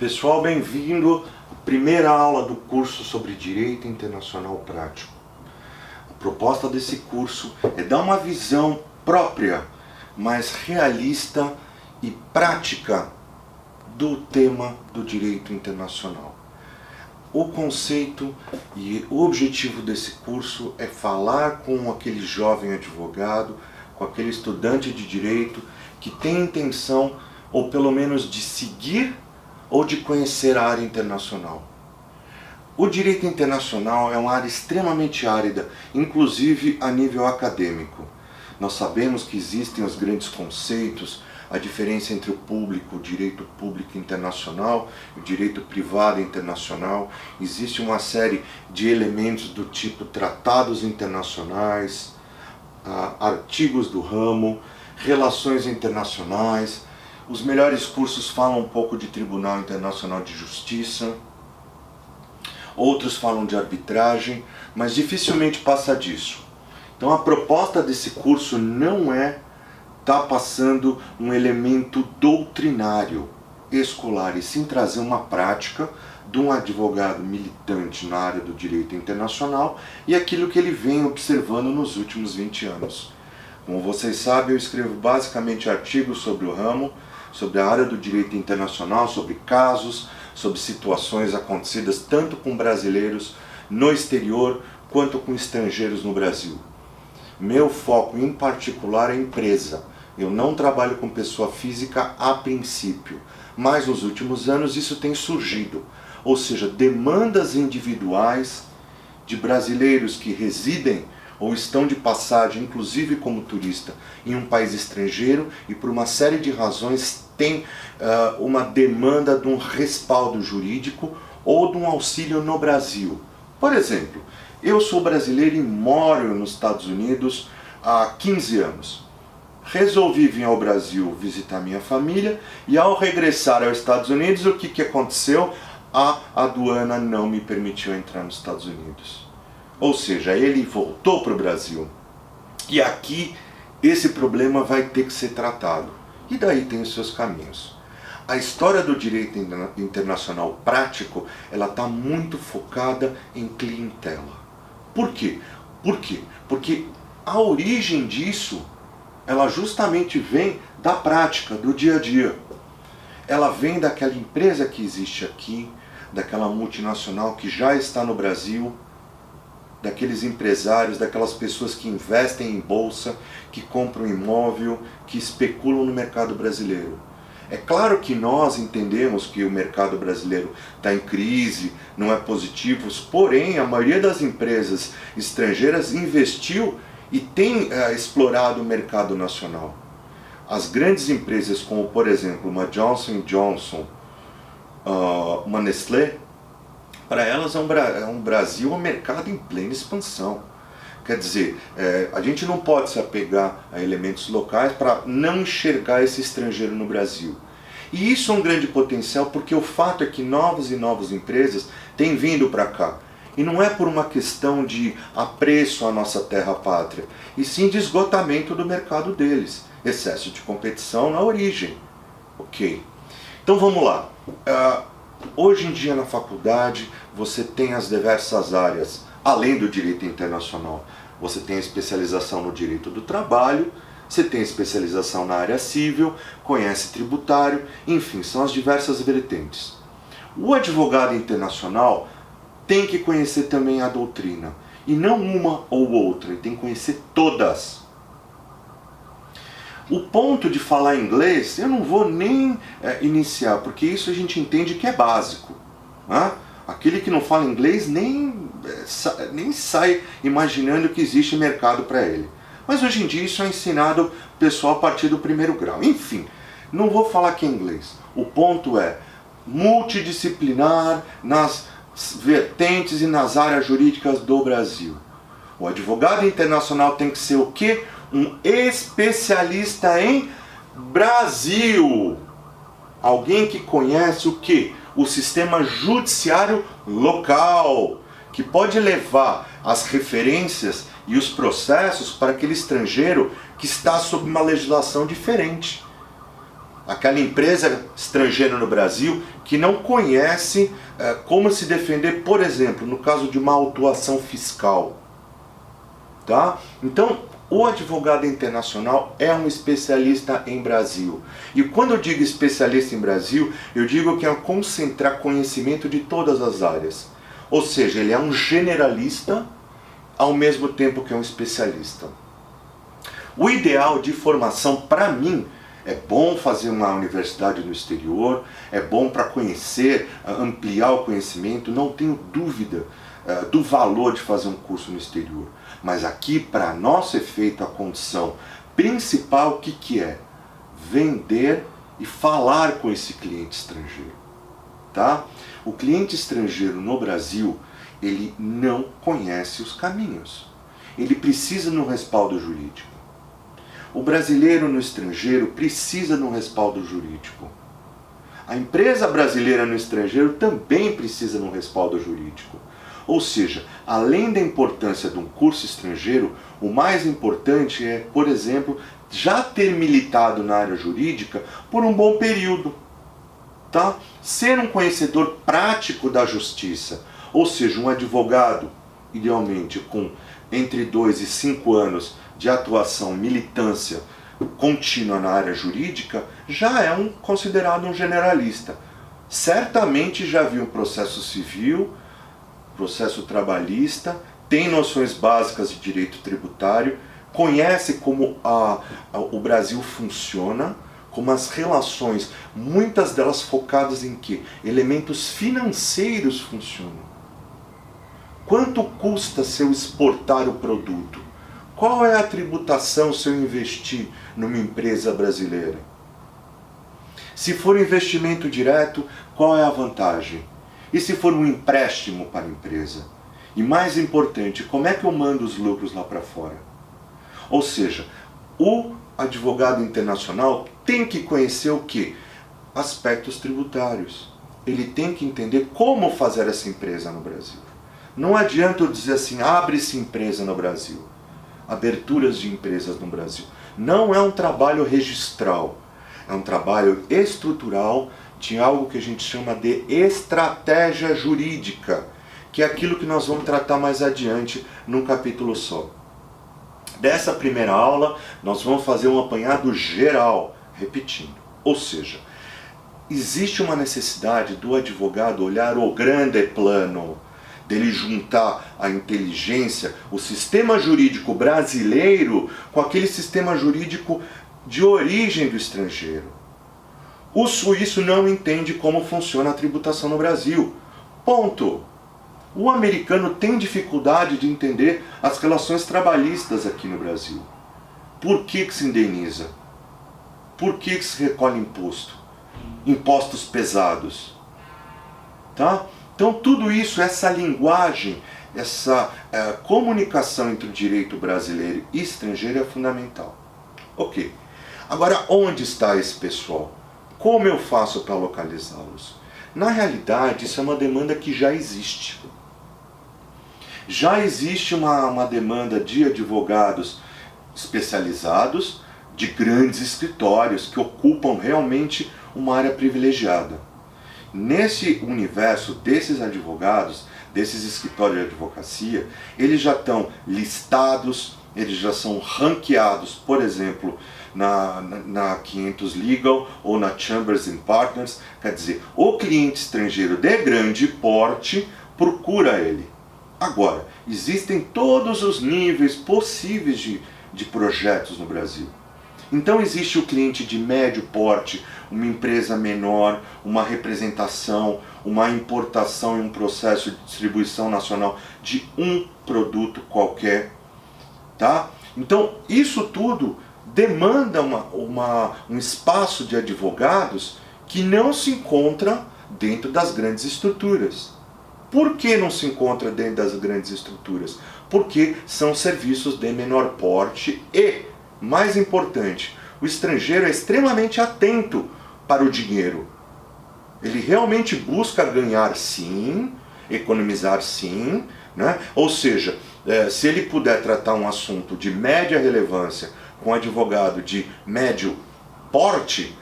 Pessoal, bem-vindo à primeira aula do curso sobre Direito Internacional Prático. A proposta desse curso é dar uma visão própria, mais realista e prática do tema do direito internacional. O conceito e o objetivo desse curso é falar com aquele jovem advogado, com aquele estudante de direito que tem intenção, ou pelo menos de seguir ou de conhecer a área internacional. O direito internacional é uma área extremamente árida, inclusive a nível acadêmico. Nós sabemos que existem os grandes conceitos, a diferença entre o público, o direito público internacional e o direito privado internacional. Existe uma série de elementos do tipo tratados internacionais, artigos do ramo, relações internacionais. Os melhores cursos falam um pouco de Tribunal Internacional de Justiça, outros falam de arbitragem, mas dificilmente passa disso. Então a proposta desse curso não é estar passando um elemento doutrinário escolar, e sim trazer uma prática de um advogado militante na área do direito internacional e aquilo que ele vem observando nos últimos 20 anos. Como vocês sabem, eu escrevo basicamente artigos sobre o ramo, sobre a área do direito internacional, sobre casos, sobre situações acontecidas tanto com brasileiros no exterior quanto com estrangeiros no Brasil. Meu foco em particular é empresa. Eu não trabalho com pessoa física a princípio, mas nos últimos anos isso tem surgido. Ou seja, demandas individuais de brasileiros que residem ou estão de passagem, inclusive como turista, em um país estrangeiro e por uma série de razões tem uma demanda de um respaldo jurídico ou de um auxílio no Brasil. Por exemplo, eu sou brasileiro e moro nos Estados Unidos há 15 anos. Resolvi vir ao Brasil visitar minha família e ao regressar aos Estados Unidos, o que aconteceu? A aduana não me permitiu entrar nos Estados Unidos. Ou seja, ele voltou para o Brasil. E aqui esse problema vai ter que ser tratado. E daí tem os seus caminhos. A história do direito internacional prático, ela está muito focada em clientela. Por quê? Porque a origem disso, ela justamente vem da prática, do dia a dia. Ela vem daquela empresa que existe aqui, daquela multinacional que já está no Brasil, daqueles empresários, daquelas pessoas que investem em bolsa, que compram imóvel, que especulam no mercado brasileiro. É claro que nós entendemos que o mercado brasileiro está em crise, não é positivo, porém a maioria das empresas estrangeiras investiu e tem explorado o mercado nacional. As grandes empresas como, por exemplo, uma Johnson & Johnson, uma Nestlé, para elas é um Brasil, um mercado em plena expansão. Quer dizer, a gente não pode se apegar a elementos locais para não enxergar esse estrangeiro no Brasil. E isso é um grande potencial porque o fato é que novas e novas empresas têm vindo para cá. E não é por uma questão de apreço à nossa terra-pátria, e sim de esgotamento do mercado deles. Excesso de competição na origem. Ok. Então vamos lá. Hoje em dia na faculdade você tem as diversas áreas, além do direito internacional. Você tem a especialização no direito do trabalho, você tem a especialização na área civil, conhece tributário, enfim, são as diversas vertentes. O advogado internacional tem que conhecer também a doutrina, e não uma ou outra, ele tem que conhecer todas. O ponto de falar inglês, eu não vou nem iniciar, porque isso a gente entende que é básico. Né? Aquele que não fala inglês nem sai imaginando que existe mercado para ele. Mas hoje em dia isso é ensinado pessoal a partir do primeiro grau. Enfim, não vou falar que é inglês. O ponto é multidisciplinar nas vertentes e nas áreas jurídicas do Brasil. O advogado internacional tem que ser o quê? Um especialista em Brasil. Alguém que conhece o quê? O sistema judiciário local, que pode levar as referências e os processos para aquele estrangeiro que está sob uma legislação diferente. aquela empresa estrangeira no Brasil que não conhece como se defender, por exemplo, no caso de uma autuação fiscal. Tá? Então, o advogado internacional é um especialista em Brasil. E quando eu digo especialista em Brasil, eu digo que é concentrar conhecimento de todas as áreas. Ou seja, ele é um generalista ao mesmo tempo que é um especialista. O ideal de formação, para mim, é bom fazer uma universidade no exterior, é bom para conhecer, ampliar o conhecimento, não tenho dúvida do valor de fazer um curso no exterior. Mas aqui, para nosso efeito, a condição principal, o que é? Vender e falar com esse cliente estrangeiro. Tá? O cliente estrangeiro no Brasil, ele não conhece os caminhos. Ele precisa de um respaldo jurídico. O brasileiro no estrangeiro precisa de um respaldo jurídico. A empresa brasileira no estrangeiro também precisa de um respaldo jurídico. Ou seja, além da importância de um curso estrangeiro, o mais importante é, por exemplo, já ter militado na área jurídica por um bom período. Tá? Ser um conhecedor prático da justiça, ou seja, um advogado, idealmente com entre 2 e 5 anos de atuação, militância contínua na área jurídica, já é considerado um generalista. Certamente já viu um processo civil, processo trabalhista, tem noções básicas de direito tributário, conhece como o Brasil funciona, como as relações, muitas delas focadas em quê? Elementos financeiros funcionam. Quanto custa se eu exportar o produto? Qual é a tributação se eu investir numa empresa brasileira? Se for investimento direto, qual é a vantagem? E se for um empréstimo para a empresa? E mais importante, como é que eu mando os lucros lá para fora? Ou seja, o advogado internacional tem que conhecer o quê? Aspectos tributários. Ele tem que entender como fazer essa empresa no Brasil. Não adianta eu dizer assim, abre-se empresa no Brasil. Aberturas de empresas no Brasil. Não é um trabalho registral. É um trabalho estrutural de algo que a gente chama de estratégia jurídica, que é aquilo que nós vamos tratar mais adiante num capítulo só. Dessa primeira aula, nós vamos fazer um apanhado geral, repetindo. Ou seja, existe uma necessidade do advogado olhar o grande plano, dele juntar a inteligência, o sistema jurídico brasileiro com aquele sistema jurídico de origem do estrangeiro. O suíço não entende como funciona a tributação no Brasil. Ponto. O americano tem dificuldade de entender as relações trabalhistas aqui no Brasil. Por que se indeniza? Por que se recolhe imposto? Impostos pesados. Tá? Então tudo isso, essa linguagem, essa comunicação entre o direito brasileiro e estrangeiro é fundamental. Ok. Agora, onde está esse pessoal? Como eu faço para localizá-los? Na realidade, isso é uma demanda que já existe. Já existe uma demanda de advogados especializados, de grandes escritórios, que ocupam realmente uma área privilegiada. Nesse universo desses advogados, desses escritórios de advocacia, eles já estão listados, eles já são ranqueados, por exemplo, na 500 Legal ou na Chambers and Partners. Quer dizer, o cliente estrangeiro de grande porte procura ele. Agora, existem todos os níveis possíveis de projetos no Brasil. Então existe o cliente de médio porte, uma empresa menor, uma representação, uma importação e um processo de distribuição nacional de um produto qualquer. Tá? Então isso tudo demanda um espaço de advogados que não se encontra dentro das grandes estruturas. Por que não se encontra dentro das grandes estruturas? Porque são serviços de menor porte e, mais importante, o estrangeiro é extremamente atento para o dinheiro. Ele realmente busca ganhar sim, economizar sim, né? Ou seja, se ele puder tratar um assunto de média relevância com um advogado de médio porte,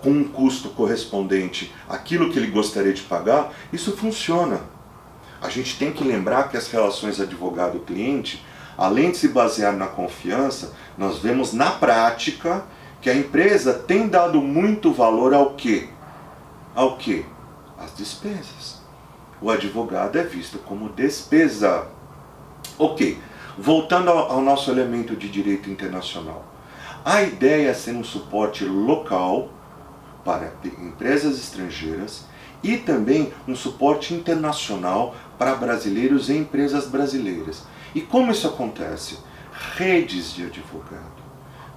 com um custo correspondente àquilo que ele gostaria de pagar, isso funciona. A gente tem que lembrar que as relações advogado-cliente, além de se basear na confiança, nós vemos na prática que a empresa tem dado muito valor ao quê? Ao quê? Às despesas. O advogado é visto como despesa. Ok, voltando ao nosso elemento de direito internacional. A ideia é ser um suporte local para empresas estrangeiras e também um suporte internacional para brasileiros e empresas brasileiras. E como isso acontece? Redes de advogado,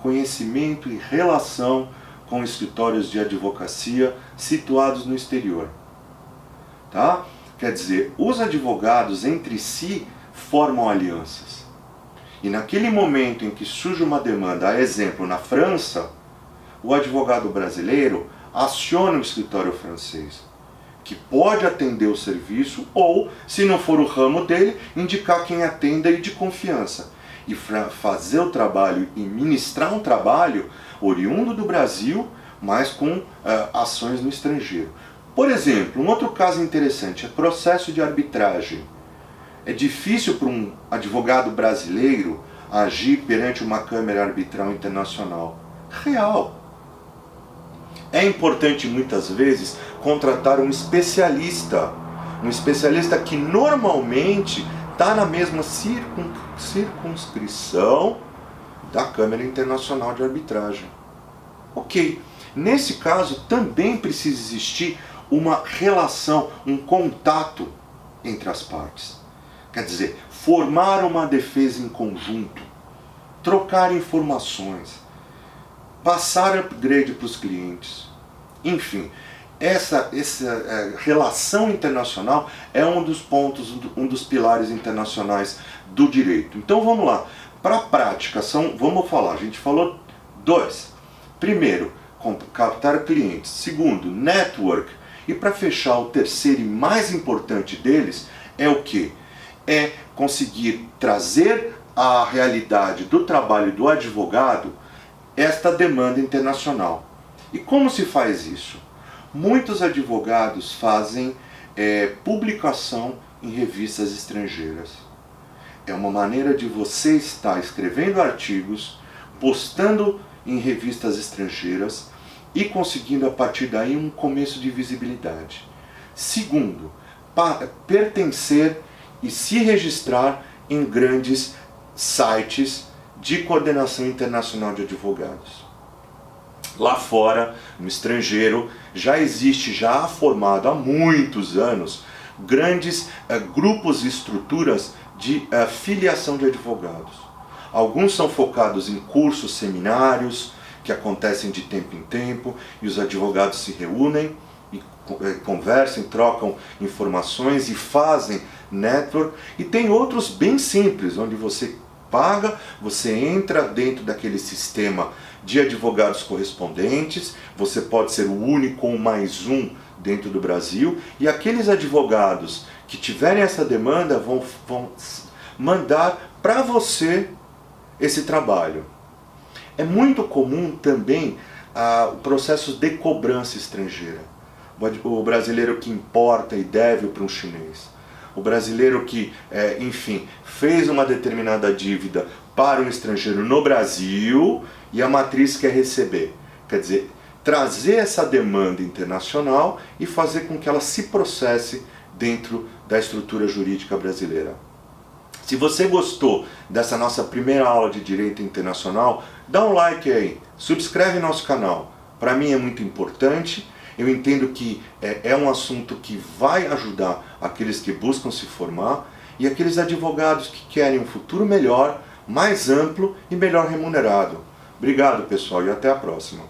conhecimento e relação com escritórios de advocacia situados no exterior. Tá? Quer dizer, os advogados entre si formam alianças. E naquele momento em que surge uma demanda, a exemplo, na França, o advogado brasileiro aciona o escritório francês, que pode atender o serviço ou, se não for o ramo dele, indicar quem atenda e de confiança. E fazer o trabalho e ministrar um trabalho oriundo do Brasil, mas com ações no estrangeiro. Por exemplo, um outro caso interessante é processo de arbitragem. É difícil para um advogado brasileiro agir perante uma câmara arbitral internacional. Real. É importante muitas vezes contratar um especialista que normalmente está na mesma circunscrição da Câmara Internacional de Arbitragem. Ok, nesse caso também precisa existir uma relação, um contato entre as partes. Quer dizer, formar uma defesa em conjunto, trocar informações, passar upgrade para os clientes. Enfim, essa relação internacional é um dos pontos, um dos pilares internacionais do direito. Então vamos lá, para a prática, vamos falar, a gente falou dois. Primeiro, captar clientes. Segundo, network. E para fechar, o terceiro e mais importante deles é o quê? É conseguir trazer à realidade do trabalho do advogado esta demanda internacional. E como se faz isso? Muitos advogados fazem publicação em revistas estrangeiras. É uma maneira de você estar escrevendo artigos, postando em revistas estrangeiras e conseguindo a partir daí um começo de visibilidade. Segundo, pertencer e se registrar em grandes sites de coordenação internacional de advogados. Lá fora, no estrangeiro, já existe, já formado há muitos anos, grandes grupos e estruturas de filiação de advogados. Alguns são focados em cursos, seminários, que acontecem de tempo em tempo, e os advogados se reúnem e conversam, trocam informações e fazem network. E tem outros bem simples, onde você paga, você entra dentro daquele sistema de advogados correspondentes, você pode ser o único ou mais um dentro do Brasil, e aqueles advogados que tiverem essa demanda vão mandar para você esse trabalho. É muito comum também processos de cobrança estrangeira. O brasileiro que importa e deve para um chinês. O brasileiro que, enfim, fez uma determinada dívida para um estrangeiro no Brasil e a matriz quer receber. Quer dizer, trazer essa demanda internacional e fazer com que ela se processe dentro da estrutura jurídica brasileira. Se você gostou dessa nossa primeira aula de Direito Internacional, dá um like aí, subscreve nosso canal. Para mim é muito importante, eu entendo que é um assunto que vai ajudar aqueles que buscam se formar e aqueles advogados que querem um futuro melhor, mais amplo e melhor remunerado. Obrigado, pessoal, e até a próxima.